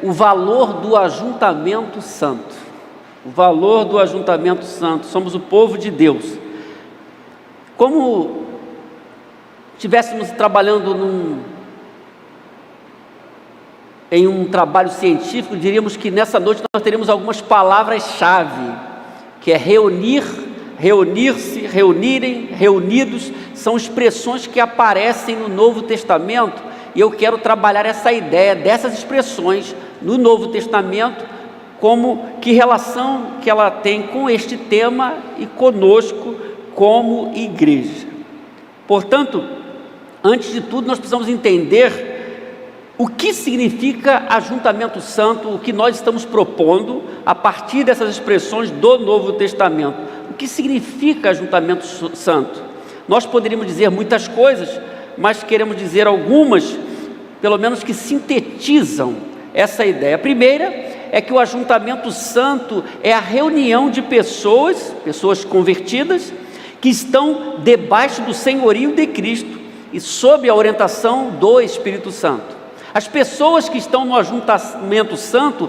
o valor do ajuntamento santo. O valor do ajuntamento santo. Somos o povo de Deus. Como estivéssemos trabalhando em um trabalho científico, diríamos que nessa noite nós teríamos algumas palavras-chave, que é reunir, reunir-se, reunirem, reunidos, são expressões que aparecem no Novo Testamento, e eu quero trabalhar essa ideia dessas expressões no Novo Testamento, como que relação que ela tem com este tema e conosco como igreja. Portanto, antes de tudo, nós precisamos entender o que significa ajuntamento santo, o que nós estamos propondo a partir dessas expressões do Novo Testamento. O que significa ajuntamento santo? Nós poderíamos dizer muitas coisas, mas queremos dizer algumas, pelo menos que sintetizam essa ideia. A primeira é que o ajuntamento santo é a reunião de pessoas convertidas, que estão debaixo do senhorio de Cristo e sob a orientação do Espírito Santo. As pessoas que estão no ajuntamento santo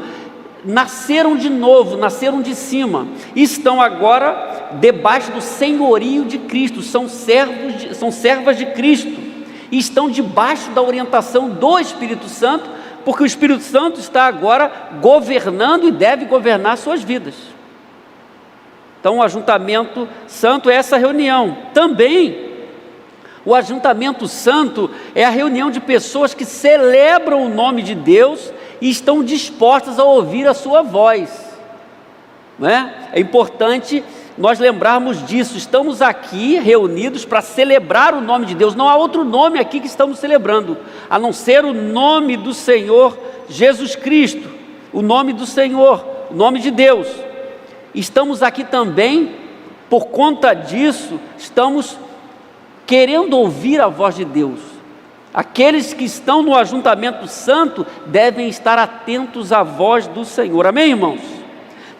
nasceram de novo, nasceram de cima, e estão agora debaixo do senhorio de Cristo, são servas de Cristo, e estão debaixo da orientação do Espírito Santo, porque o Espírito Santo está agora governando e deve governar suas vidas. Então o ajuntamento santo é essa reunião. Também o ajuntamento santo é a reunião de pessoas que celebram o nome de Deus e estão dispostas a ouvir a sua voz, não é? É importante nós lembrarmos disso. Estamos aqui reunidos para celebrar o nome de Deus. Não há outro nome aqui que estamos celebrando, a não ser o nome do Senhor Jesus Cristo, o nome do Senhor, o nome de Deus. Estamos aqui também, por conta disso, estamos querendo ouvir a voz de Deus. Aqueles que estão no ajuntamento santo devem estar atentos à voz do Senhor. Amém, irmãos?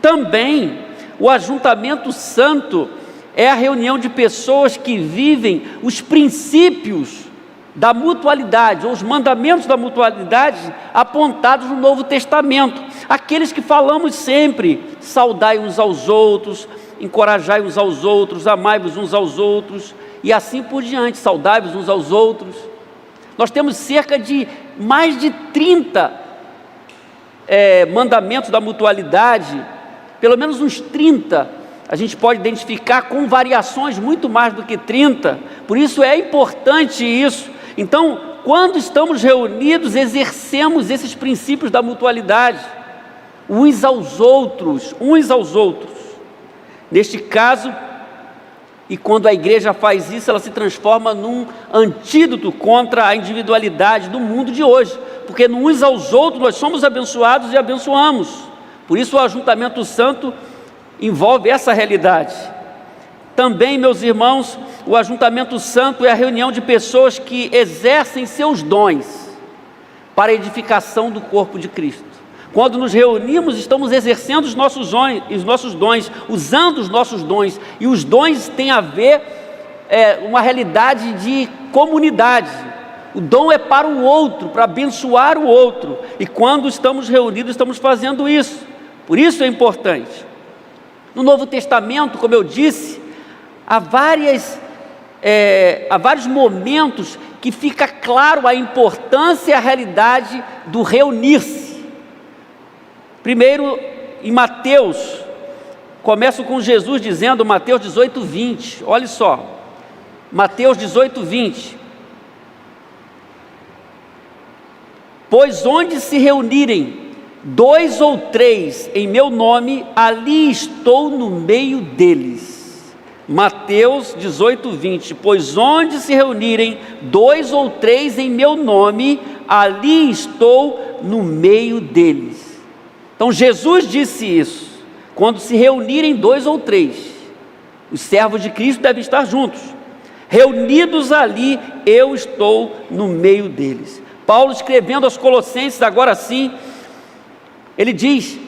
Também o ajuntamento santo é a reunião de pessoas que vivem os princípios da mutualidade, ou os mandamentos da mutualidade apontados no Novo Testamento. Aqueles que falamos sempre: saudai uns aos outros, encorajai uns aos outros, amai-vos uns aos outros, e assim por diante, saudai-vos uns aos outros. Nós temos cerca de mais de 30 mandamentos da mutualidade, pelo menos uns 30, a gente pode identificar com variações muito mais do que 30, por isso é importante isso. Então, quando estamos reunidos, exercemos esses princípios da mutualidade, uns aos outros. Neste caso, e quando a igreja faz isso, ela se transforma num antídoto contra a individualidade do mundo de hoje, porque no uns aos outros nós somos abençoados e abençoamos. Por isso o ajuntamento santo envolve essa realidade. Também, meus irmãos, o ajuntamento santo é a reunião de pessoas que exercem seus dons para a edificação do corpo de Cristo. Quando nos reunimos, estamos exercendo os nossos dons, usando os nossos dons, e os dons têm a ver uma realidade de comunidade. O dom é para o outro, para abençoar o outro, e quando estamos reunidos, estamos fazendo isso. Por isso é importante. No Novo Testamento, como eu disse, há vários momentos que fica claro a importância e a realidade do reunir-se. Primeiro, em Mateus, começo com Jesus dizendo, Mateus 18:20, olha só, Mateus 18:20, pois onde se reunirem 2 ou 3 em meu nome, ali estou no meio deles. Mateus 18:20, pois onde se reunirem 2 ou 3 em meu nome, ali estou no meio deles. Então Jesus disse isso: quando se reunirem 2 ou 3, os servos de Cristo devem estar juntos, reunidos ali, eu estou no meio deles. Paulo, escrevendo aos Colossenses, agora sim, ele diz: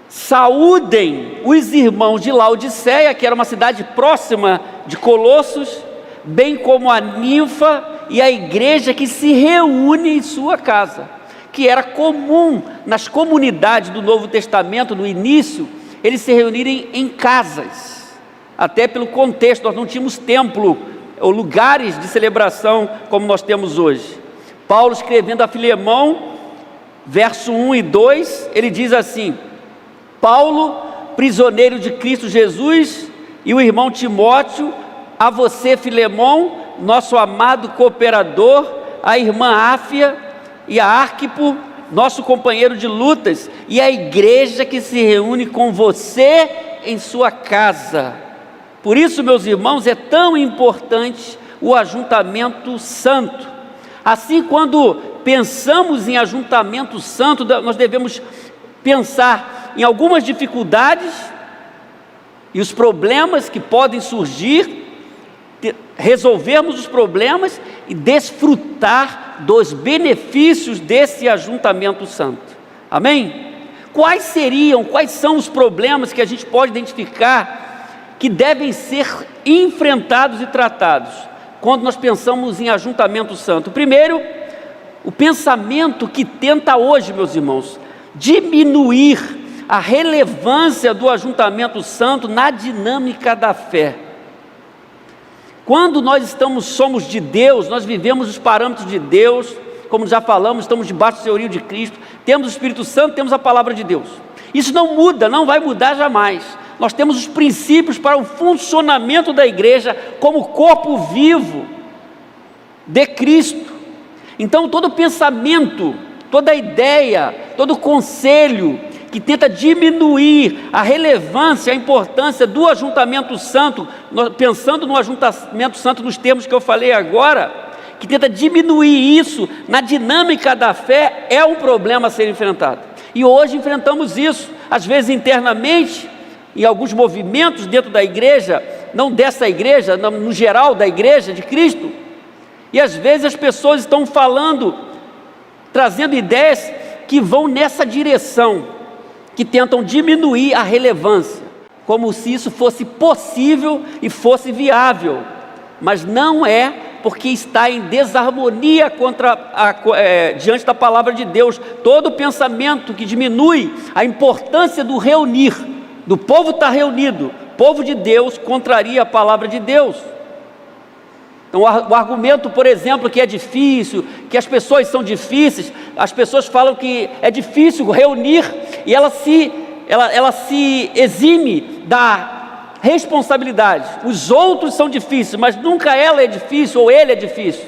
saúdem os irmãos de Laodiceia, que era uma cidade próxima de Colossos, bem como a ninfa e a igreja que se reúne em sua casa. que era comum nas comunidades do Novo Testamento, no início, eles se reunirem em casas, até pelo contexto, nós não tínhamos templo ou lugares de celebração como nós temos hoje. Paulo, escrevendo a Filemão, verso 1 e 2, ele diz assim: Paulo, prisioneiro de Cristo Jesus, e o irmão Timóteo, a você, Filemão, nosso amado cooperador, a irmã Áfia e a Arquipo, nosso companheiro de lutas, e a igreja que se reúne com você em sua casa. Por isso, meus irmãos, é tão importante o ajuntamento santo. Assim, quando pensamos em ajuntamento santo, nós devemos pensar em algumas dificuldades e os problemas que podem surgir, resolvermos os problemas e desfrutar dos benefícios desse ajuntamento santo. Amém? Quais são os problemas que a gente pode identificar que devem ser enfrentados e tratados quando nós pensamos em ajuntamento santo? Primeiro, o pensamento que tenta hoje, meus irmãos, diminuir a relevância do ajuntamento santo na dinâmica da fé. Quando nós somos de Deus, nós vivemos os parâmetros de Deus, como já falamos, estamos debaixo do senhorio de Cristo, temos o Espírito Santo, temos a palavra de Deus. Isso não muda, não vai mudar jamais. Nós temos os princípios para o funcionamento da igreja como corpo vivo de Cristo. Então, todo pensamento, toda ideia, todo conselho que tenta diminuir a relevância, a importância do ajuntamento santo, pensando no ajuntamento santo nos termos que eu falei agora, que tenta diminuir isso na dinâmica da fé, é um problema a ser enfrentado. E hoje enfrentamos isso, às vezes internamente, em alguns movimentos dentro da igreja, não dessa igreja, no geral da igreja de Cristo, e às vezes as pessoas estão falando, trazendo ideias que vão nessa direção, que tentam diminuir a relevância, como se isso fosse possível e fosse viável, mas não é, porque está em desarmonia diante da palavra de Deus. Todo pensamento que diminui a importância do reunir, do povo estar reunido, povo de Deus, contraria a palavra de Deus. Então, o argumento, por exemplo, que é difícil, que as pessoas são difíceis, as pessoas falam que é difícil reunir, e ela se exime da responsabilidade. Os outros são difíceis, mas nunca ela é difícil, ou ele é difícil.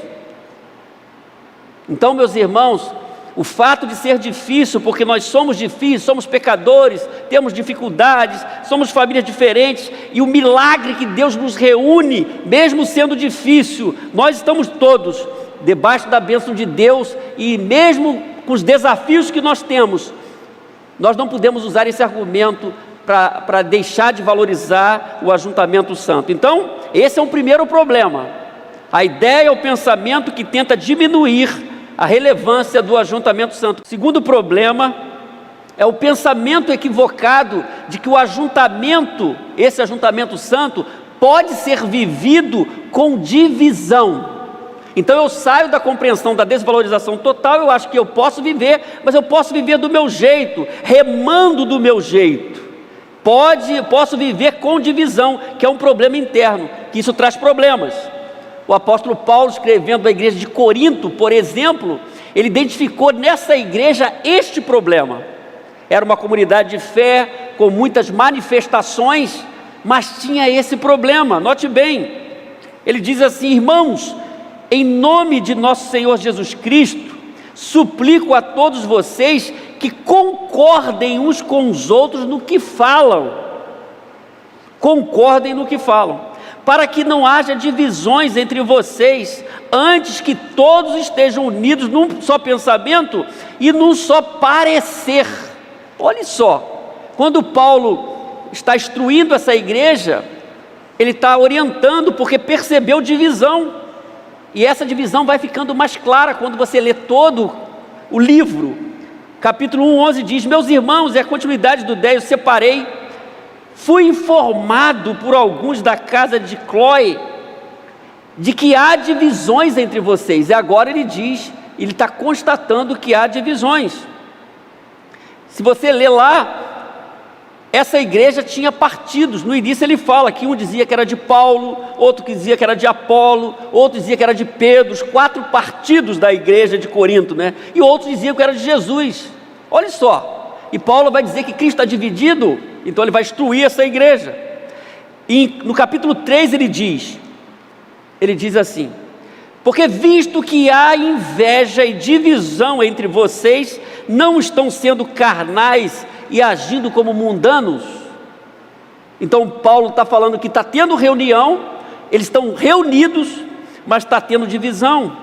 Então, meus irmãos, o fato de ser difícil, porque nós somos difíceis, somos pecadores, temos dificuldades, somos famílias diferentes, e o milagre que Deus nos reúne, mesmo sendo difícil, nós estamos todos debaixo da bênção de Deus, e mesmo com os desafios que nós temos, nós não podemos usar esse argumento para deixar de valorizar o ajuntamento santo. Então, esse é um primeiro problema, a ideia, o pensamento que tenta diminuir a relevância do ajuntamento santo. O segundo problema é o pensamento equivocado de que esse ajuntamento santo, pode ser vivido com divisão. Então eu saio da compreensão da desvalorização total, eu acho que eu posso viver, mas eu posso viver do meu jeito, remando do meu jeito. Posso viver com divisão, que é um problema interno, que isso traz problemas. O apóstolo Paulo, escrevendo à igreja de Corinto, por exemplo, ele identificou nessa igreja este problema. Era uma comunidade de fé, com muitas manifestações, mas tinha esse problema. Note bem, ele diz assim: irmãos, em nome de nosso Senhor Jesus Cristo, suplico a todos vocês que concordem uns com os outros no que falam. Concordem no que falam, para que não haja divisões entre vocês, antes que todos estejam unidos num só pensamento e num só parecer. Olha só, quando Paulo está instruindo essa igreja, ele está orientando, porque percebeu divisão, e essa divisão vai ficando mais clara quando você lê todo o livro. Capítulo 1:11 diz: meus irmãos, é a continuidade do 10, eu separei. Fui informado por alguns da casa de Cloé de que há divisões entre vocês. E agora ele diz ele está constatando que há divisões. Se você ler lá, essa igreja tinha partidos. No início ele fala que um dizia que era de Paulo, outro que dizia que era de Apolo, outro dizia que era de Pedro, os 4 partidos da igreja de Corinto, né? E outros diziam que era de Jesus. Olha só, e Paulo vai dizer que Cristo está dividido, então ele vai instruir essa igreja. E no capítulo 3 ele diz assim: porque visto que há inveja e divisão entre vocês, não estão sendo carnais e agindo como mundanos? Então Paulo está falando que está tendo reunião, eles estão reunidos, mas está tendo divisão,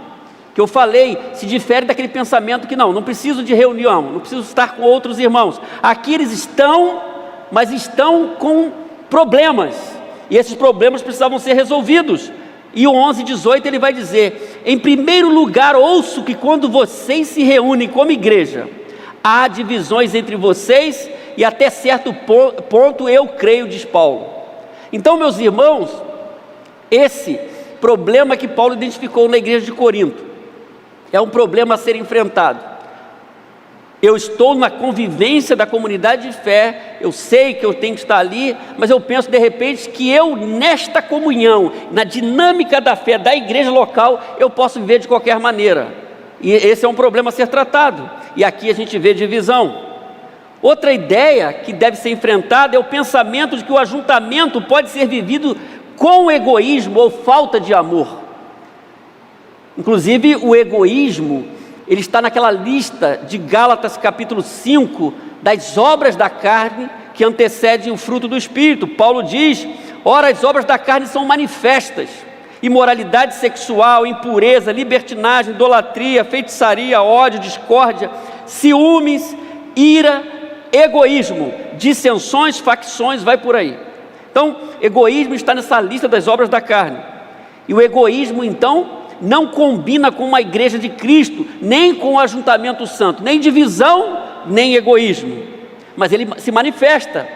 que eu falei, se difere daquele pensamento que não preciso de reunião, não preciso estar com outros irmãos. Aqui eles estão, mas estão com problemas, e esses problemas precisavam ser resolvidos. E o 11:18 ele vai dizer: em primeiro lugar, ouço que quando vocês se reúnem como igreja, há divisões entre vocês, e até certo ponto eu creio, diz Paulo. Então, meus irmãos, esse problema que Paulo identificou na igreja de Corinto é um problema a ser enfrentado. Eu estou na convivência da comunidade de fé, eu sei que eu tenho que estar ali, mas eu penso de repente que eu, nesta comunhão, na dinâmica da fé da igreja local, eu posso viver de qualquer maneira. E esse é um problema a ser tratado. E aqui a gente vê divisão. Outra ideia que deve ser enfrentada é o pensamento de que o ajuntamento pode ser vivido com egoísmo ou falta de amor. Inclusive o egoísmo, ele está naquela lista de Gálatas capítulo 5, das obras da carne que antecedem o fruto do Espírito. Paulo diz: ora, as obras da carne são manifestas: imoralidade sexual, impureza, libertinagem, idolatria, feitiçaria, ódio, discórdia, ciúmes, ira, egoísmo, dissensões, facções, vai por aí. Então, egoísmo está nessa lista das obras da carne. E o egoísmo, então, não combina com uma igreja de Cristo, nem com o ajuntamento santo, nem divisão, nem egoísmo. Mas ele se manifesta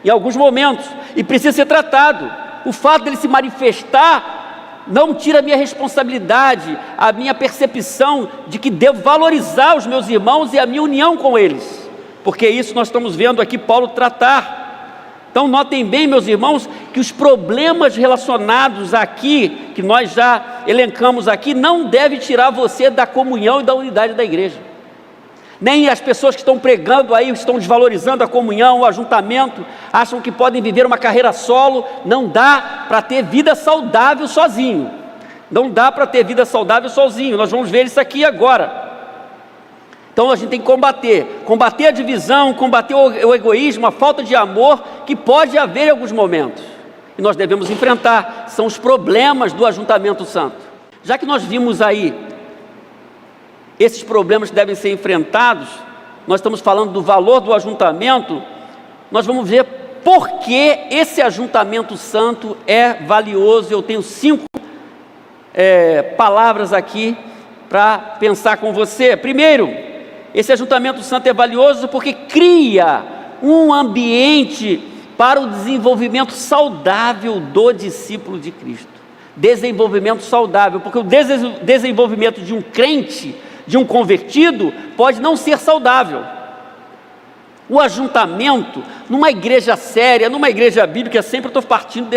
em alguns momentos e precisa ser tratado. O fato dele se manifestar não tira a minha responsabilidade, a minha percepção de que devo valorizar os meus irmãos e a minha união com eles, porque isso nós estamos vendo aqui Paulo tratar. Então notem bem, meus irmãos, que os problemas relacionados aqui, que nós já elencamos aqui, não devem tirar você da comunhão e da unidade da igreja. Nem as pessoas que estão pregando aí, estão desvalorizando a comunhão, o ajuntamento, acham que podem viver uma carreira solo. Não dá para ter vida saudável sozinho. Não dá para ter vida saudável sozinho. Nós vamos ver isso aqui agora. Então a gente tem que combater a divisão, combater o egoísmo, a falta de amor que pode haver em alguns momentos. E nós devemos enfrentar, são os problemas do ajuntamento santo. Já que nós vimos aí esses problemas que devem ser enfrentados, nós estamos falando do valor do ajuntamento, nós vamos ver por que esse ajuntamento santo é valioso. Eu tenho 5 palavras aqui para pensar com você. Primeiro, esse ajuntamento santo é valioso porque cria um ambiente para o desenvolvimento saudável do discípulo de Cristo. Desenvolvimento saudável, porque o desenvolvimento de um crente, de um convertido, pode não ser saudável. O ajuntamento, numa igreja séria, numa igreja bíblica, sempre eu estou partindo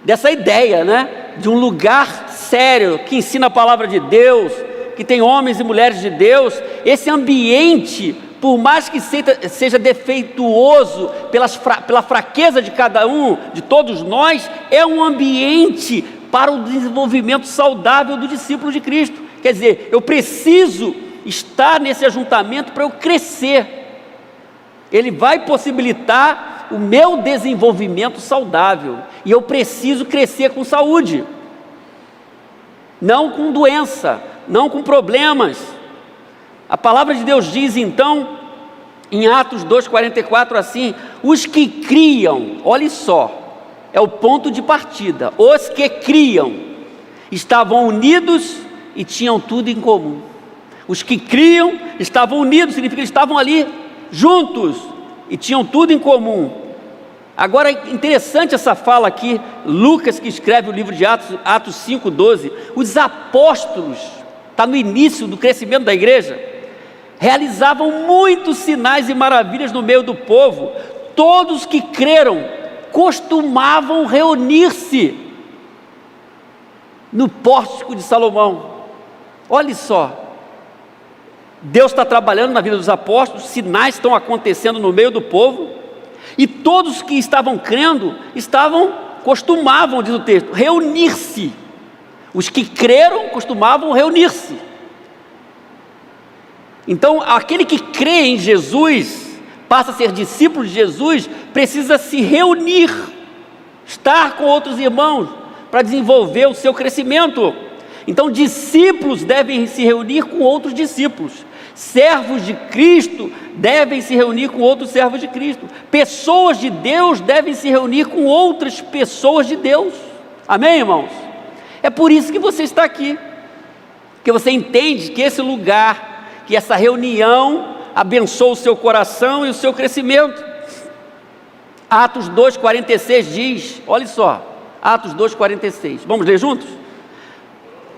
dessa ideia, né? De um lugar sério, que ensina a palavra de Deus, que tem homens e mulheres de Deus. Esse ambiente, por mais que seja defeituoso pela fraqueza de cada um, de todos nós, é um ambiente para o desenvolvimento saudável do discípulo de Cristo. Quer dizer, eu preciso estar nesse ajuntamento para eu crescer. Ele vai possibilitar o meu desenvolvimento saudável, e eu preciso crescer com saúde, não com doença, não com problemas. A palavra de Deus diz então, em Atos 2,44 assim: os que criam, olhe só, é o ponto de partida, os que criam estavam unidos e tinham tudo em comum. Os que criam estavam unidos, significa que estavam ali juntos e tinham tudo em comum. Agora é interessante essa fala aqui, Lucas, que escreve o livro de Atos 5,12, os apóstolos está no início do crescimento da igreja, realizavam muitos sinais e maravilhas no meio do povo. Todos que creram costumavam reunir-se no pórtico de Salomão. Olha só, Deus está trabalhando na vida dos apóstolos, sinais estão acontecendo no meio do povo, e todos que estavam crendo, costumavam, diz o texto, reunir-se. Os que creram costumavam reunir-se. Então, aquele que crê em Jesus, passa a ser discípulo de Jesus, precisa se reunir, estar com outros irmãos, para desenvolver o seu crescimento. Então, discípulos devem se reunir com outros discípulos. Servos de Cristo devem se reunir com outros servos de Cristo. Pessoas de Deus devem se reunir com outras pessoas de Deus. Amém, irmãos? É por isso que você está aqui, que você entende que esse lugar, que essa reunião abençoa o seu coração e o seu crescimento. Atos 2,46 diz, olha só, Atos 2,46, vamos ler juntos?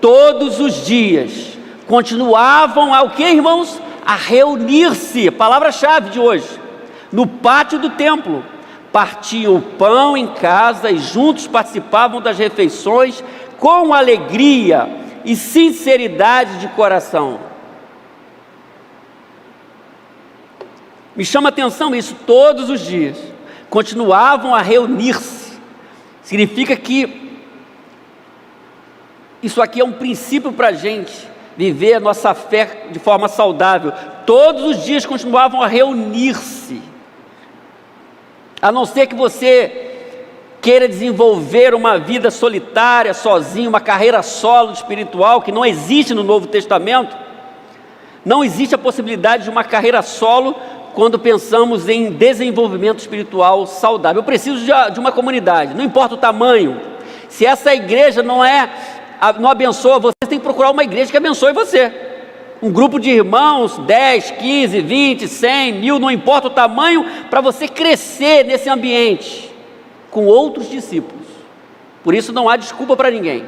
Todos os dias continuavam a o que, irmãos? A reunir-se, palavra-chave de hoje, no pátio do templo, partiam o pão em casa e juntos participavam das refeições com alegria e sinceridade de coração. Me chama a atenção isso, todos os dias continuavam a reunir-se. Significa que isso aqui é um princípio para a gente viver a nossa fé de forma saudável. Todos os dias continuavam a reunir-se. A não ser que você queira desenvolver uma vida solitária, sozinho, uma carreira solo espiritual, que não existe no Novo Testamento. Não existe a possibilidade de uma carreira solo quando pensamos em desenvolvimento espiritual saudável. Eu preciso de uma comunidade, não importa o tamanho. Se essa igreja não abençoa você, tem que procurar uma igreja que abençoe você. Um grupo de irmãos, 10, 15, 20, 100, 1000, não importa o tamanho, para você crescer nesse ambiente com outros discípulos. Por isso não há desculpa para ninguém.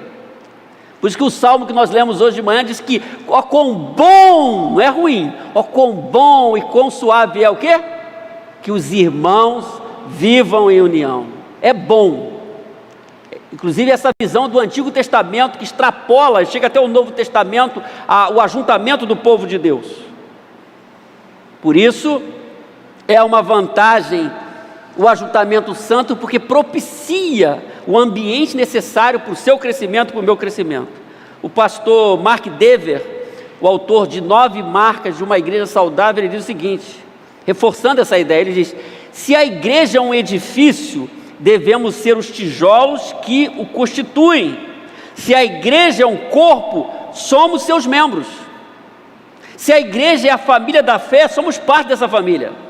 Por isso que o salmo que nós lemos hoje de manhã diz que ó quão bom, não é ruim, ó quão bom e quão suave é o quê? Que os irmãos vivam em união. É bom. Inclusive essa visão do Antigo Testamento que extrapola, chega até o Novo Testamento, o ajuntamento do povo de Deus. Por isso é uma vantagem o ajuntamento santo, porque propicia o ambiente necessário para o seu crescimento, para o meu crescimento. O pastor Mark Dever, o autor de 9 marcas de uma igreja saudável, ele diz o seguinte, reforçando essa ideia, ele diz: se a igreja é um edifício, devemos ser os tijolos que o constituem. Se a igreja é um corpo, somos seus membros. Se a igreja é a família da fé, somos parte dessa família.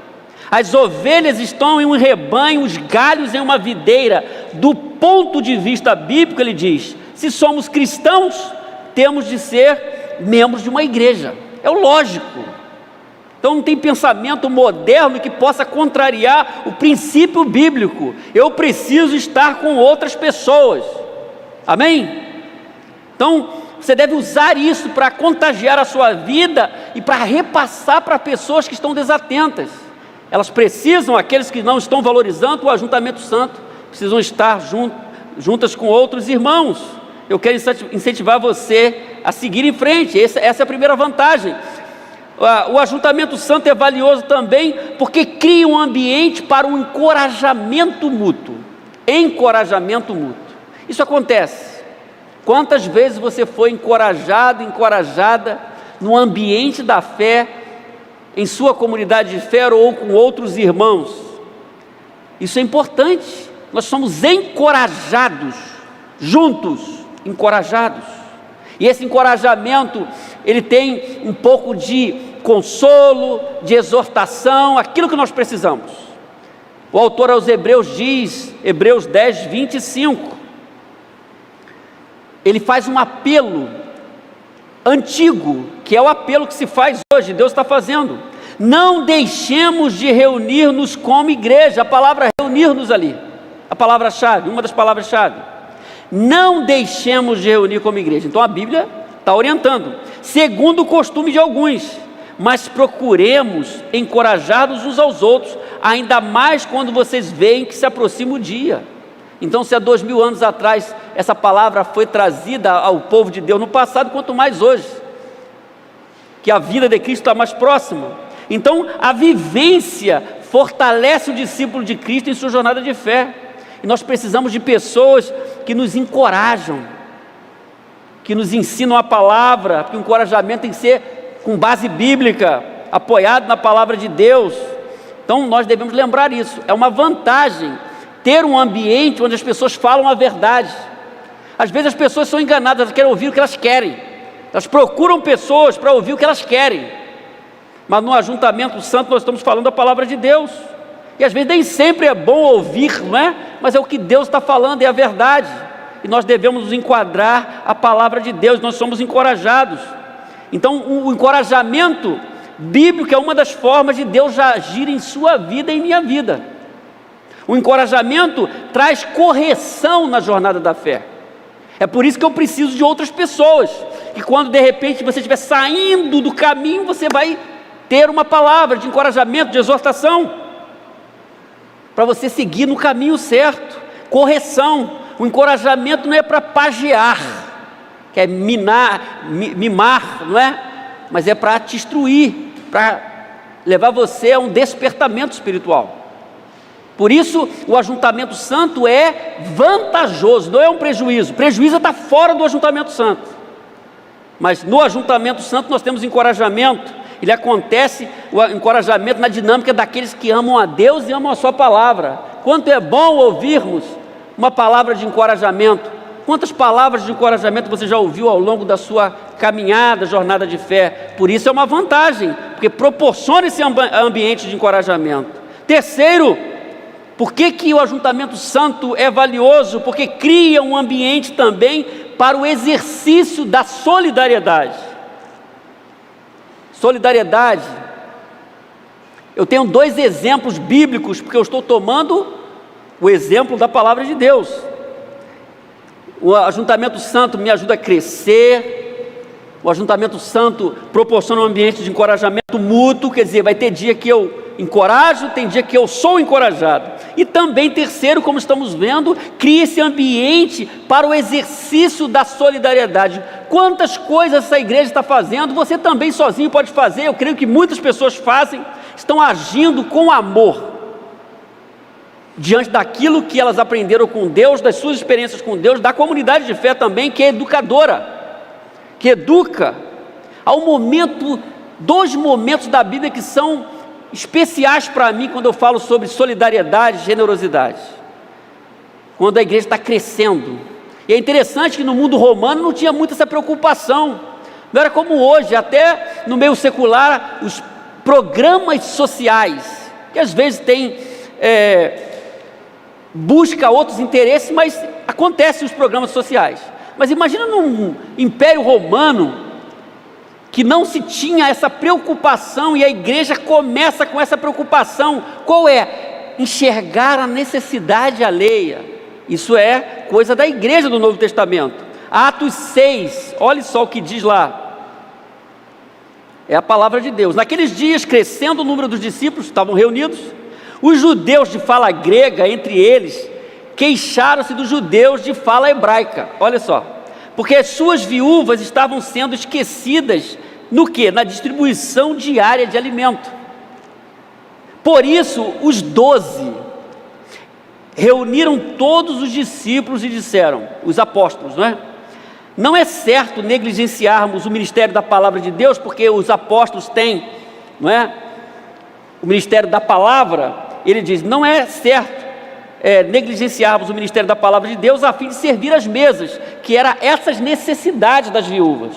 As ovelhas estão em um rebanho, os galhos em uma videira. Do ponto de vista bíblico, ele diz, se somos cristãos, temos de ser membros de uma igreja. É o lógico. Então não tem pensamento moderno que possa contrariar o princípio bíblico. Eu preciso estar com outras pessoas. Amém? Então você deve usar isso para contagiar a sua vida e para repassar para pessoas que estão desatentas. Elas precisam, aqueles que não estão valorizando o ajuntamento santo, precisam estar juntas com outros irmãos. Eu quero incentivar você a seguir em frente. Essa é a primeira vantagem. O ajuntamento santo é valioso também porque cria um ambiente para um encorajamento mútuo. Encorajamento mútuo. Isso acontece. Quantas vezes você foi encorajado, encorajada no ambiente da fé, em sua comunidade de fé ou com outros irmãos? Isso é importante. Nós somos encorajados, juntos, encorajados. E esse encorajamento, ele tem um pouco de consolo, de exortação, aquilo que nós precisamos. O autor aos Hebreus diz, Hebreus 10, 25, ele faz um apelo antigo, que é o apelo que se faz hoje, Deus está fazendo. Não deixemos de reunir-nos como igreja. A palavra reunir-nos ali, a palavra-chave, uma das palavras-chave. Não deixemos de reunir como igreja. Então a Bíblia está orientando, segundo o costume de alguns, mas procuremos encorajar-nos uns aos outros, ainda mais quando vocês veem que se aproxima o dia. Então, se há 2000 anos atrás essa palavra foi trazida ao povo de Deus no passado, quanto mais hoje, que a vida de Cristo está mais próxima. Então, a vivência fortalece o discípulo de Cristo em sua jornada de fé, e nós precisamos de pessoas que nos encorajam, que nos ensinam a palavra, porque o encorajamento tem que ser com base bíblica, apoiado na palavra de Deus. Então nós devemos lembrar isso. É uma vantagem ter um ambiente onde as pessoas falam a verdade. Às vezes as pessoas são enganadas, elas querem ouvir o que elas querem, elas procuram pessoas para ouvir o que elas querem, mas no ajuntamento santo nós estamos falando a palavra de Deus, e às vezes nem sempre é bom ouvir, não é? Mas é o que Deus está falando, é a verdade, e nós devemos nos enquadrar a palavra de Deus, nós somos encorajados. Então o encorajamento bíblico é uma das formas de Deus agir em sua vida e em minha vida. O encorajamento traz correção na jornada da fé. É por isso que eu preciso de outras pessoas, que quando de repente você estiver saindo do caminho, você vai ter uma palavra de encorajamento, de exortação, para você seguir no caminho certo. Correção. O encorajamento não é para pagear, que é mimar, não é? Mas é para te instruir, para levar você a um despertamento espiritual. Por isso o ajuntamento santo é vantajoso, não é um prejuízo. Prejuízo está fora do ajuntamento santo, mas no ajuntamento santo nós temos encorajamento. Ele acontece, o encorajamento, na dinâmica daqueles que amam a Deus e amam a sua palavra. Quanto é bom ouvirmos uma palavra de encorajamento. Quantas palavras de encorajamento você já ouviu ao longo da sua caminhada, jornada de fé? Por isso é uma vantagem, porque proporciona esse ambiente de encorajamento. Terceiro, por que o ajuntamento santo é valioso? Porque cria um ambiente também para o exercício da solidariedade. Solidariedade. Eu tenho 2 exemplos bíblicos, porque eu estou tomando o exemplo da palavra de Deus. O ajuntamento santo me ajuda a crescer. O ajuntamento santo proporciona um ambiente de encorajamento mútuo, quer dizer, vai ter dia que eu encorajo, tem dia que eu sou encorajado. E também, terceiro, como estamos vendo, cria esse ambiente para o exercício da solidariedade. Quantas coisas essa igreja está fazendo, você também sozinho pode fazer. Eu creio que muitas pessoas fazem, estão agindo com amor, diante daquilo que elas aprenderam com Deus, das suas experiências com Deus, da comunidade de fé também, que é educadora, que educa. Há um momento, 2 momentos da Bíblia que são especiais para mim quando eu falo sobre solidariedade e generosidade. Quando a igreja está crescendo. E é interessante que no mundo romano não tinha muita essa preocupação. Não era como hoje, até no meio secular, os programas sociais, que às vezes tem busca outros interesses, mas acontecem os programas sociais. Mas imagina num Império Romano, que não se tinha essa preocupação, e a igreja começa com essa preocupação. Qual é? Enxergar a necessidade alheia. Isso é coisa da igreja do Novo Testamento. Atos 6, olha só o que diz lá. É a palavra de Deus. Naqueles dias, crescendo o número dos discípulos, estavam reunidos, os judeus de fala grega, entre eles, queixaram-se dos judeus de fala hebraica. Olha só, porque as suas viúvas estavam sendo esquecidas no quê? Na distribuição diária de alimento. Por isso, os 12 reuniram todos os discípulos e disseram, os apóstolos, não é? Não é certo negligenciarmos o ministério da palavra de Deus, porque os apóstolos têm, não é? O ministério da palavra. Ele diz, não é certo negligenciarmos o ministério da palavra de Deus a fim de servir as mesas, que era essas necessidades das viúvas.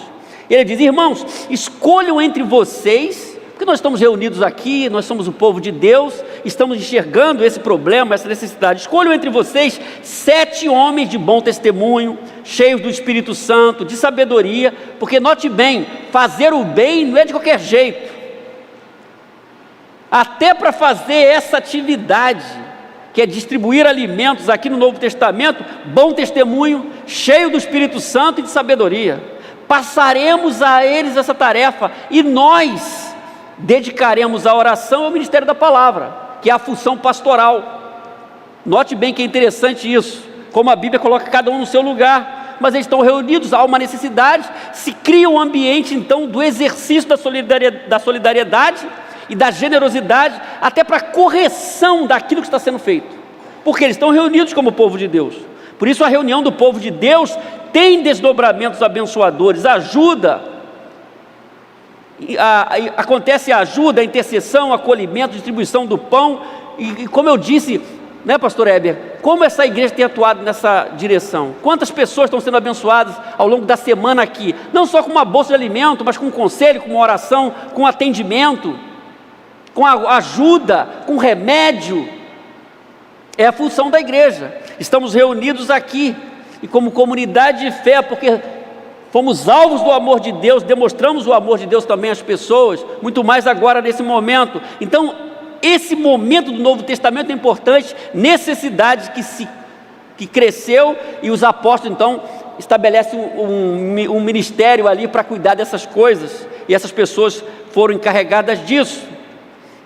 Ele diz, irmãos, escolham entre vocês, porque nós estamos reunidos aqui, nós somos o povo de Deus, estamos enxergando esse problema, essa necessidade. Escolham entre vocês 7 homens de bom testemunho, cheios do Espírito Santo, de sabedoria, porque note bem, fazer o bem não é de qualquer jeito. Até para fazer essa atividade, que é distribuir alimentos aqui no Novo Testamento, bom testemunho, cheio do Espírito Santo e de sabedoria. passaremos a eles essa tarefa e nós dedicaremos a oração ao ministério da palavra, que é a função pastoral. Note bem que é interessante isso, como a Bíblia coloca cada um no seu lugar, mas eles estão reunidos, há uma necessidade, se cria um ambiente então do exercício da solidariedade e da generosidade, até para a correção daquilo que está sendo feito, porque eles estão reunidos como povo de Deus. Por isso a reunião do povo de Deus tem desdobramentos abençoadores, acontece a ajuda, a intercessão, acolhimento, distribuição do pão, e como eu disse, né, pastor Heber, como essa igreja tem atuado nessa direção? Quantas pessoas estão sendo abençoadas ao longo da semana aqui, não só com uma bolsa de alimento, mas com um conselho, com uma oração, com atendimento, com ajuda, com remédio. É a função da igreja. Estamos reunidos aqui, e como comunidade de fé, porque fomos alvos do amor de Deus, demonstramos o amor de Deus também às pessoas, muito mais agora nesse momento. Então, esse momento do Novo Testamento é importante, necessidade que cresceu, e os apóstolos então estabelecem um ministério ali para cuidar dessas coisas, e essas pessoas foram encarregadas disso.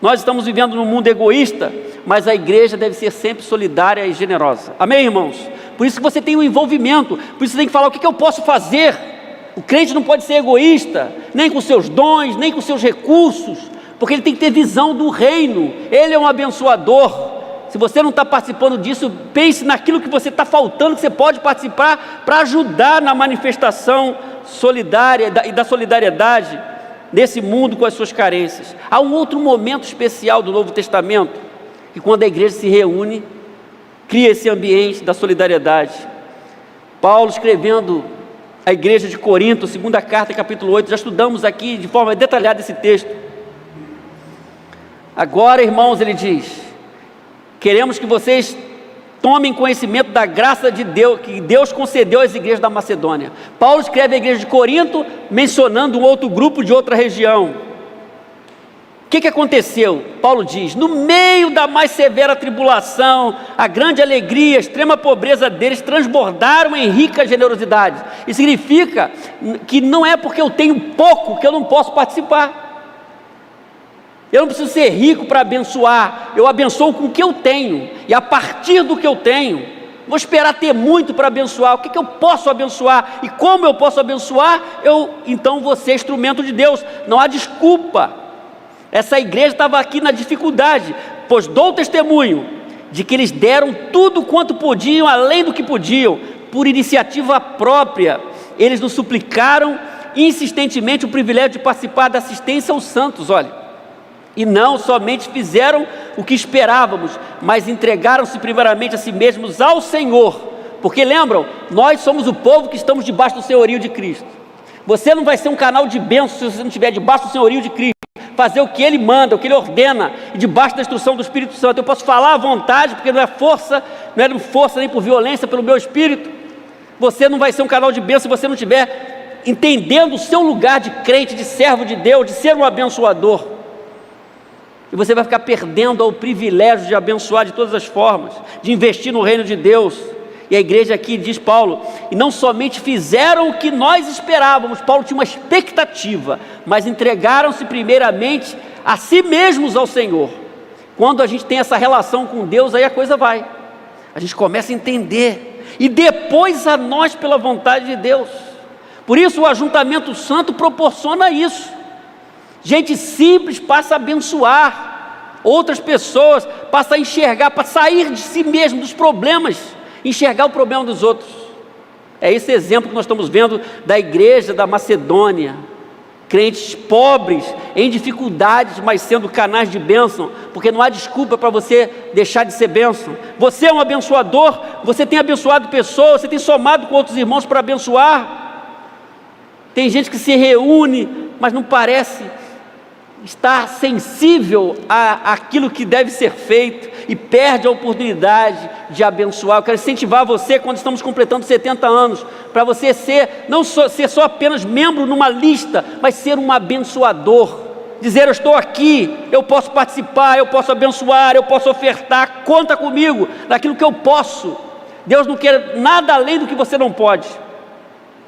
Nós estamos vivendo num mundo egoísta, mas a igreja deve ser sempre solidária e generosa. Amém, irmãos? Por isso que você tem um envolvimento, por isso você tem que falar: o que eu posso fazer? O crente não pode ser egoísta, nem com seus dons, nem com seus recursos, porque ele tem que ter visão do reino. Ele é um abençoador. Se você não está participando disso, pense naquilo que você está faltando, que você pode participar para ajudar na manifestação solidária e da solidariedade nesse mundo com as suas carências. Há um outro momento especial do Novo Testamento, que quando a igreja se reúne, cria esse ambiente da solidariedade. Paulo, escrevendo à igreja de Corinto, segunda carta, capítulo 8, já estudamos aqui de forma detalhada esse texto. Agora, irmãos, ele diz: queremos que vocês tomem conhecimento da graça de Deus, que Deus concedeu às igrejas da Macedônia. Paulo escreve à igreja de Corinto, mencionando um outro grupo de outra região. O que aconteceu? Paulo diz: no meio da mais severa tribulação, a grande alegria, a extrema pobreza deles transbordaram em rica generosidade. Isso significa que não é porque eu tenho pouco que eu não posso participar. Eu não preciso ser rico para abençoar, eu abençoo com o que eu tenho, e a partir do que eu tenho, vou esperar ter muito para abençoar. O que eu posso abençoar, e como eu posso abençoar, então vou ser instrumento de Deus. Não há desculpa. Essa igreja estava aqui na dificuldade, pois dou testemunho de que eles deram tudo quanto podiam, além do que podiam, por iniciativa própria. Eles nos suplicaram insistentemente o privilégio de participar da assistência aos santos, olha. E não somente fizeram o que esperávamos, mas entregaram-se primeiramente a si mesmos ao Senhor. Porque lembram, nós somos o povo que estamos debaixo do senhorio de Cristo. Você não vai ser um canal de bênção se você não estiver debaixo do senhorio de Cristo, fazer o que Ele manda, o que Ele ordena, e debaixo da instrução do Espírito Santo. Eu posso falar à vontade, porque não é força nem por violência, pelo meu Espírito. Você não vai ser um canal de bênção se você não estiver entendendo o seu lugar de crente, de servo de Deus, de ser um abençoador. E você vai ficar perdendo o privilégio de abençoar de todas as formas, de investir no reino de Deus. E a igreja aqui, diz Paulo, e não somente fizeram o que nós esperávamos, Paulo tinha uma expectativa, mas entregaram-se primeiramente a si mesmos ao Senhor. Quando a gente tem essa relação com Deus, aí a coisa vai, a gente começa a entender, e depois a nós pela vontade de Deus. Por isso o ajuntamento santo proporciona isso. Gente simples passa a abençoar outras pessoas, passa a enxergar, para sair de si mesmo, dos problemas, enxergar o problema dos outros. É esse exemplo que nós estamos vendo da igreja da Macedônia. Crentes pobres, em dificuldades, mas sendo canais de bênção, porque não há desculpa para você deixar de ser bênção. Você é um abençoador, você tem abençoado pessoas, você tem somado com outros irmãos para abençoar. Tem gente que se reúne, mas não parece estar sensível àquilo que deve ser feito e perde a oportunidade de abençoar. Eu quero incentivar você, quando estamos completando 70 anos, para você não ser só apenas membro numa lista, mas ser um abençoador. Dizer: eu estou aqui, eu posso participar, eu posso abençoar, eu posso ofertar, conta comigo naquilo que eu posso. Deus não quer nada além do que você não pode.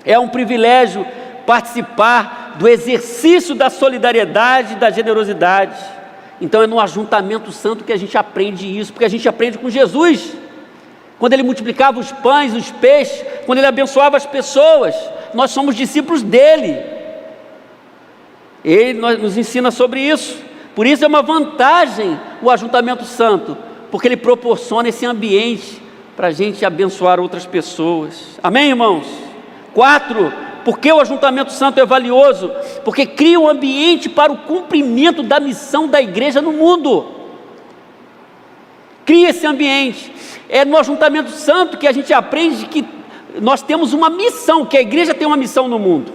É um privilégio participar do exercício da solidariedade e da generosidade. Então é no ajuntamento santo que a gente aprende isso, porque a gente aprende com Jesus, quando Ele multiplicava os pães, os peixes, quando Ele abençoava as pessoas. Nós somos discípulos dEle, Ele nos ensina sobre isso. Por isso é uma vantagem o ajuntamento santo, porque ele proporciona esse ambiente para a gente abençoar outras pessoas. Amém, irmãos? 4, por que o ajuntamento santo é valioso? Porque cria um ambiente para o cumprimento da missão da igreja no mundo. Cria esse ambiente. É no ajuntamento santo que a gente aprende que nós temos uma missão, que a igreja tem uma missão no mundo.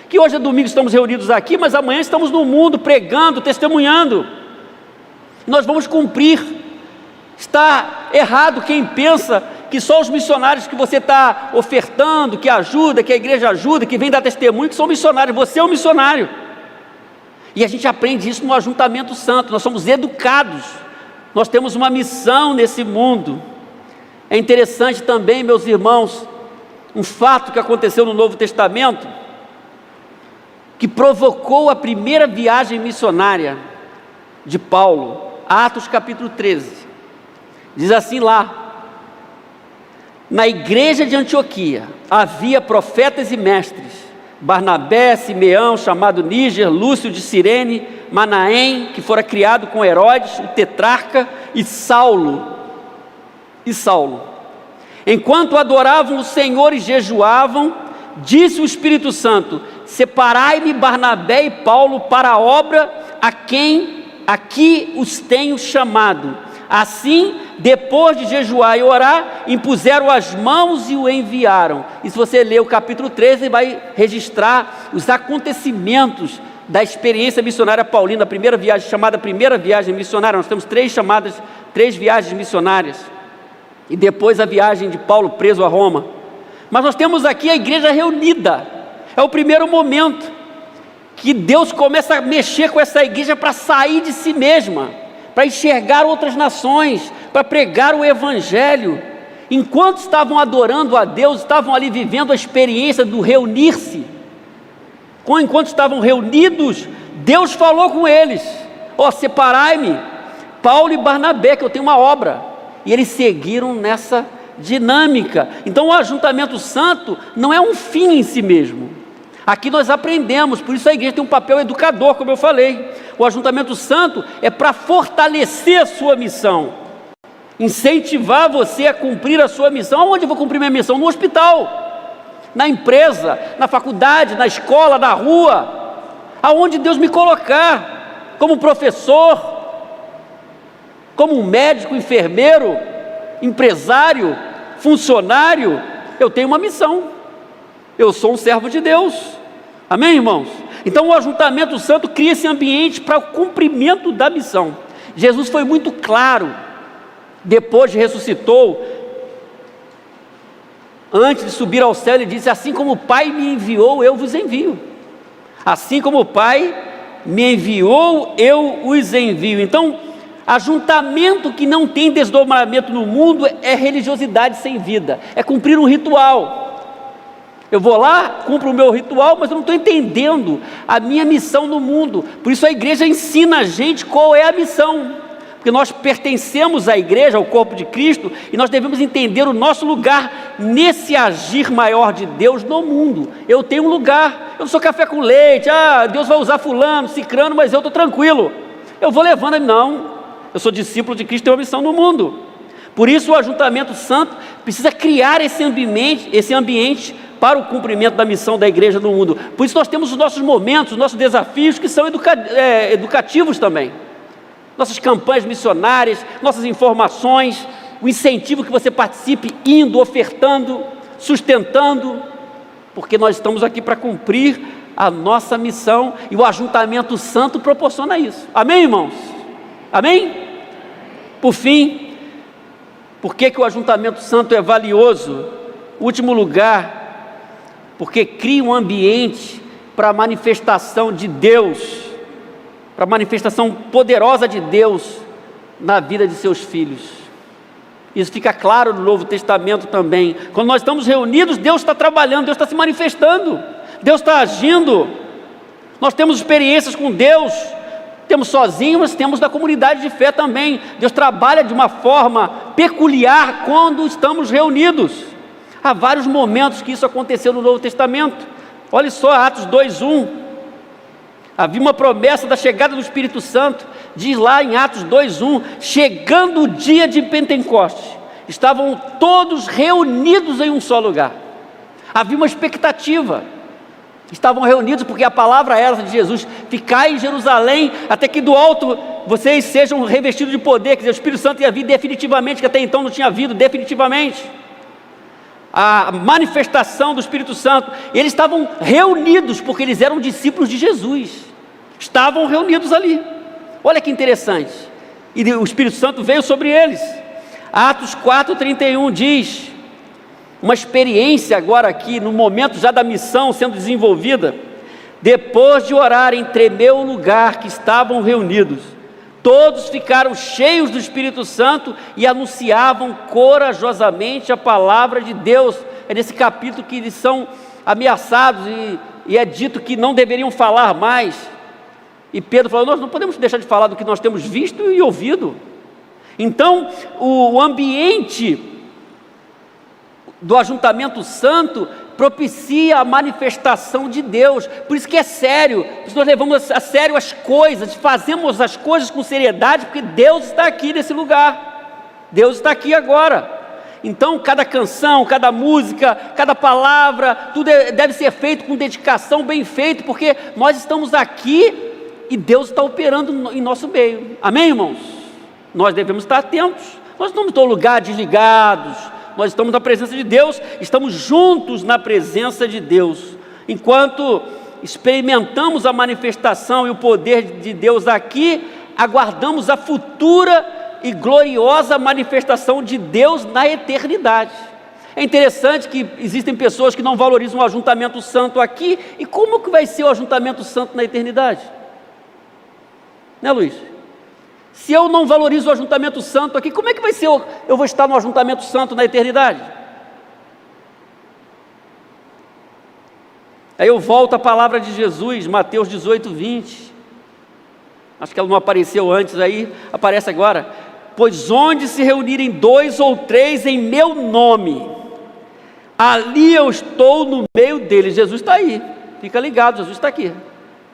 Que hoje é domingo, estamos reunidos aqui, mas amanhã estamos no mundo pregando, testemunhando. Nós vamos cumprir. Está errado quem pensa que só os missionários que você está ofertando, que ajuda, que a igreja ajuda, que vem dar testemunho, que são missionários. Você é um missionário. E a gente aprende isso no ajuntamento santo. Nós somos educados. Nós temos uma missão nesse mundo. É interessante também, meus irmãos, um fato que aconteceu no Novo Testamento, que provocou a primeira viagem missionária de Paulo. Atos capítulo 13, diz assim lá: na igreja de Antioquia havia profetas e mestres, Barnabé, Simeão, chamado Níger, Lúcio de Cirene, Manaém, que fora criado com Herodes, o tetrarca, e Saulo. Enquanto adoravam o Senhor e jejuavam, disse o Espírito Santo: separai-me Barnabé e Paulo para a obra a quem aqui os tenho chamado. Assim, depois de jejuar e orar, impuseram as mãos e o enviaram. E se você ler o capítulo 13, vai registrar os acontecimentos da experiência missionária paulina, a primeira viagem, chamada primeira viagem missionária. Nós temos 3 viagens missionárias, e depois a viagem de Paulo preso a Roma. Mas nós temos aqui a igreja reunida. É o primeiro momento que Deus começa a mexer com essa igreja para sair de si mesma, para enxergar outras nações, para pregar o evangelho. Enquanto estavam adorando a Deus, estavam ali vivendo a experiência do reunir-se. Enquanto estavam reunidos, Deus falou com eles: separai-me Paulo e Barnabé, que eu tenho uma obra. E eles seguiram nessa dinâmica. Então o ajuntamento santo não é um fim em si mesmo. Aqui nós aprendemos, por isso a igreja tem um papel educador, como eu falei. O ajuntamento santo é para fortalecer a sua missão, incentivar você a cumprir a sua missão. Aonde eu vou cumprir minha missão? No hospital, na empresa, na faculdade, na escola, na rua, aonde Deus me colocar, como professor, como um médico, enfermeiro, empresário, funcionário. Eu tenho uma missão, eu sou um servo de Deus. Amém, irmãos? Então o ajuntamento santo cria esse ambiente para o cumprimento da missão. Jesus foi muito claro, depois de ressuscitou, antes de subir ao céu, ele disse: assim como o Pai me enviou, eu vos envio. Assim como o Pai me enviou, eu os envio. Então, ajuntamento que não tem desdobramento no mundo é religiosidade sem vida, é cumprir um ritual. Eu vou lá, cumpro o meu ritual, mas eu não estou entendendo a minha missão no mundo. Por isso a igreja ensina a gente qual é a missão, porque nós pertencemos à igreja, ao corpo de Cristo, e nós devemos entender o nosso lugar nesse agir maior de Deus no mundo. Eu tenho um lugar, eu não sou café com leite, Deus vai usar fulano, cicrano, mas eu estou tranquilo, eu vou levando. Não, eu sou discípulo de Cristo, tenho uma missão no mundo. Por isso o ajuntamento santo precisa criar esse ambiente para o cumprimento da missão da igreja no mundo. Por isso nós temos os nossos momentos, os nossos desafios, que são educativos também. Nossas campanhas missionárias, nossas informações, o incentivo que você participe, indo, ofertando, sustentando, porque nós estamos aqui para cumprir a nossa missão, e o ajuntamento santo proporciona isso. Amém, irmãos? Amém? Por fim, por que o ajuntamento santo é valioso? Último lugar, porque cria um ambiente para a manifestação de Deus, para a manifestação poderosa de Deus na vida de seus filhos. Isso fica claro no Novo Testamento também. Quando nós estamos reunidos, Deus está trabalhando, Deus está se manifestando. Deus está agindo. Nós temos experiências com Deus, temos sozinhos, mas temos da comunidade de fé também. Deus trabalha de uma forma peculiar quando estamos reunidos. Há vários momentos que isso aconteceu no Novo Testamento. Olha só, Atos 2:1. Havia uma promessa da chegada do Espírito Santo. Diz lá em Atos 2:1, chegando o dia de Pentecostes, estavam todos reunidos em um só lugar. Havia uma expectativa. Estavam reunidos porque a palavra era de Jesus: ficai em Jerusalém, até que do alto vocês sejam revestidos de poder. Quer dizer, o Espírito Santo ia vir definitivamente, que até então não tinha vindo definitivamente. A manifestação do Espírito Santo. Eles estavam reunidos porque eles eram discípulos de Jesus. Estavam reunidos ali. Olha que interessante. E o Espírito Santo veio sobre eles. Atos 4:31 diz, uma experiência agora aqui, no momento já da missão sendo desenvolvida. Depois de orarem, tremeu o lugar que estavam reunidos. Todos ficaram cheios do Espírito Santo e anunciavam corajosamente a palavra de Deus. É nesse capítulo que eles são ameaçados e é dito que não deveriam falar mais. E Pedro falou: nós não podemos deixar de falar do que nós temos visto e ouvido. Então, o ambiente do ajuntamento santo propicia a manifestação de Deus. Por isso que é sério, por isso nós levamos a sério as coisas, fazemos as coisas com seriedade, porque Deus está aqui nesse lugar, Deus está aqui agora. Então cada canção, cada música, cada palavra, tudo deve ser feito com dedicação, bem feito, porque nós estamos aqui e Deus está operando em nosso meio. Amém, irmãos? Nós devemos estar atentos. Nós não estamos em lugar desligados. Nós estamos na presença de Deus, estamos juntos na presença de Deus. Enquanto experimentamos a manifestação e o poder de Deus aqui, aguardamos a futura e gloriosa manifestação de Deus na eternidade. É interessante que existem pessoas que não valorizam o ajuntamento santo aqui. E como que vai ser o ajuntamento santo na eternidade? Né, Luiz? Se eu não valorizo o ajuntamento santo aqui, como é que vai ser eu vou estar no ajuntamento santo na eternidade? Aí eu volto à palavra de Jesus, Mateus 18:20. Acho que ela não apareceu antes aí, aparece agora. Pois onde se reunirem 2 ou 3 em meu nome, ali eu estou no meio deles. Jesus está aí, fica ligado, Jesus está aqui.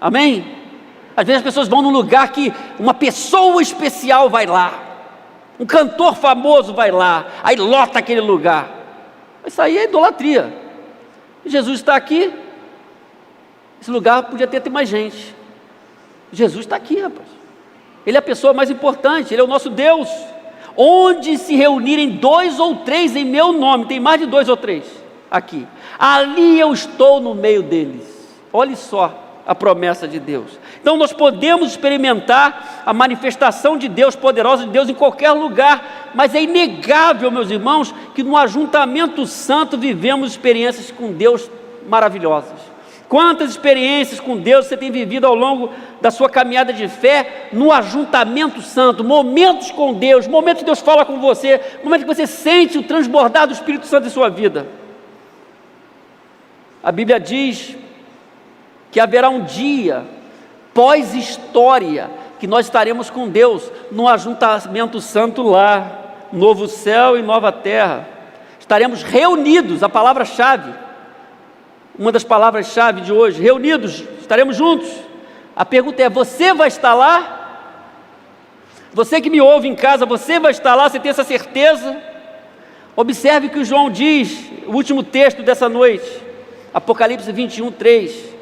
Amém? Às vezes as pessoas vão num lugar que uma pessoa especial vai lá, um cantor famoso vai lá, aí lota aquele lugar. Isso aí é idolatria. Jesus está aqui, esse lugar podia ter mais gente. Jesus está aqui, rapaz. Ele é a pessoa mais importante, Ele é o nosso Deus. Onde se reunirem 2 ou 3 em meu nome, tem mais de 2 ou 3 aqui, ali eu estou no meio deles. Olhe só a promessa de Deus. Então nós podemos experimentar a manifestação de Deus, poderosa de Deus em qualquer lugar, mas é inegável, meus irmãos, que no ajuntamento santo vivemos experiências com Deus maravilhosas. Quantas experiências com Deus você tem vivido ao longo da sua caminhada de fé no ajuntamento santo, momentos com Deus, momentos que Deus fala com você, momentos que você sente o transbordar do Espírito Santo em sua vida. A Bíblia diz que haverá um dia, pós-história, que nós estaremos com Deus no ajuntamento santo lá, novo céu e nova terra. Estaremos reunidos, a palavra-chave, uma das palavras-chave de hoje, reunidos, estaremos juntos. A pergunta é: você vai estar lá? Você que me ouve em casa, você vai estar lá? Você tem essa certeza? Observe o que o João diz, o último texto dessa noite, Apocalipse 21:3.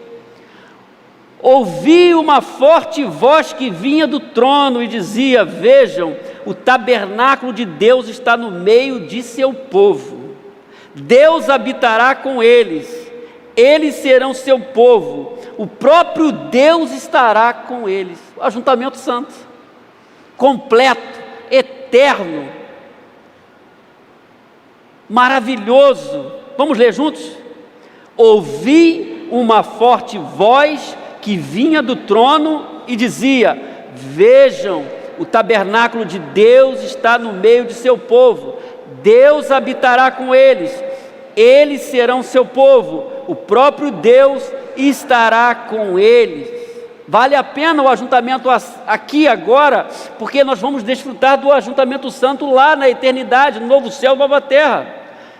Ouvi uma forte voz que vinha do trono e dizia: vejam, o tabernáculo de Deus está no meio de seu povo. Deus habitará com eles, eles serão seu povo, o próprio Deus estará com eles. O ajuntamento santo, completo, eterno, maravilhoso. Vamos ler juntos? Ouvi uma forte voz que vinha do trono e dizia: vejam, o tabernáculo de Deus está no meio de seu povo, Deus habitará com eles, eles serão seu povo, o próprio Deus estará com eles. Vale a pena o ajuntamento aqui agora, porque nós vamos desfrutar do ajuntamento santo lá na eternidade, no novo céu, nova terra.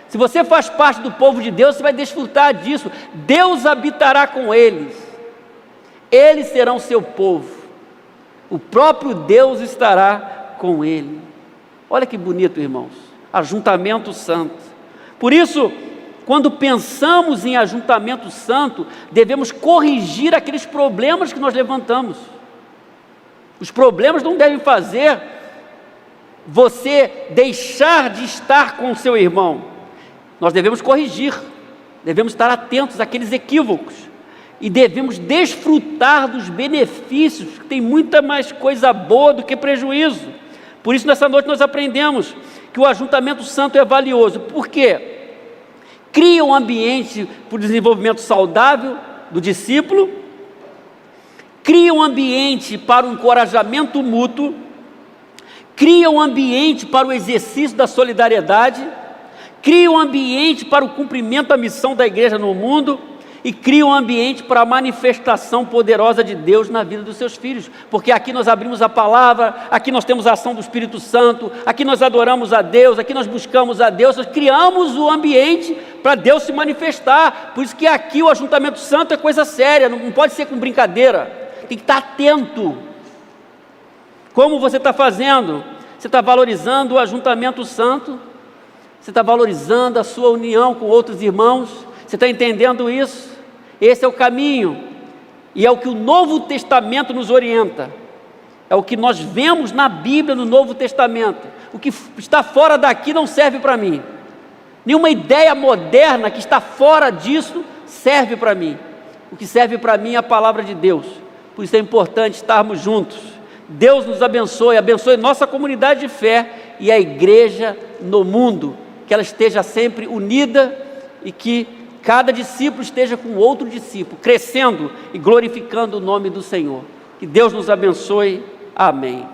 Se você faz parte do povo de Deus, você vai desfrutar disso. Deus habitará com eles, eles serão seu povo, o próprio Deus estará com ele. Olha que bonito, irmãos, ajuntamento santo. Por isso, quando pensamos em ajuntamento santo, devemos corrigir aqueles problemas que nós levantamos. Os problemas não devem fazer você deixar de estar com o seu irmão. Nós devemos corrigir, devemos estar atentos àqueles equívocos e devemos desfrutar dos benefícios, que tem muita mais coisa boa do que prejuízo. Por isso, nessa noite nós aprendemos que o ajuntamento santo é valioso. Por quê? Cria um ambiente para o desenvolvimento saudável do discípulo, cria um ambiente para o encorajamento mútuo, cria um ambiente para o exercício da solidariedade, cria um ambiente para o cumprimento da missão da igreja no mundo e cria um ambiente para a manifestação poderosa de Deus na vida dos seus filhos, porque aqui nós abrimos a palavra, aqui nós temos a ação do Espírito Santo, aqui nós adoramos a Deus, aqui nós buscamos a Deus, nós criamos o ambiente para Deus se manifestar. Por isso que aqui o ajuntamento santo é coisa séria, não pode ser com brincadeira, tem que estar atento. Como você está fazendo? Você está valorizando o ajuntamento santo? Você está valorizando a sua união com outros irmãos? Você está entendendo isso? Esse é o caminho, e é o que o Novo Testamento nos orienta, é o que nós vemos na Bíblia, no Novo Testamento. O que está fora daqui não serve para mim, nenhuma ideia moderna que está fora disso serve para mim. O que serve para mim é a palavra de Deus. Por isso é importante estarmos juntos. Deus nos abençoe, abençoe nossa comunidade de fé e a igreja no mundo, que ela esteja sempre unida e que cada discípulo esteja com outro discípulo, crescendo e glorificando o nome do Senhor. Que Deus nos abençoe. Amém.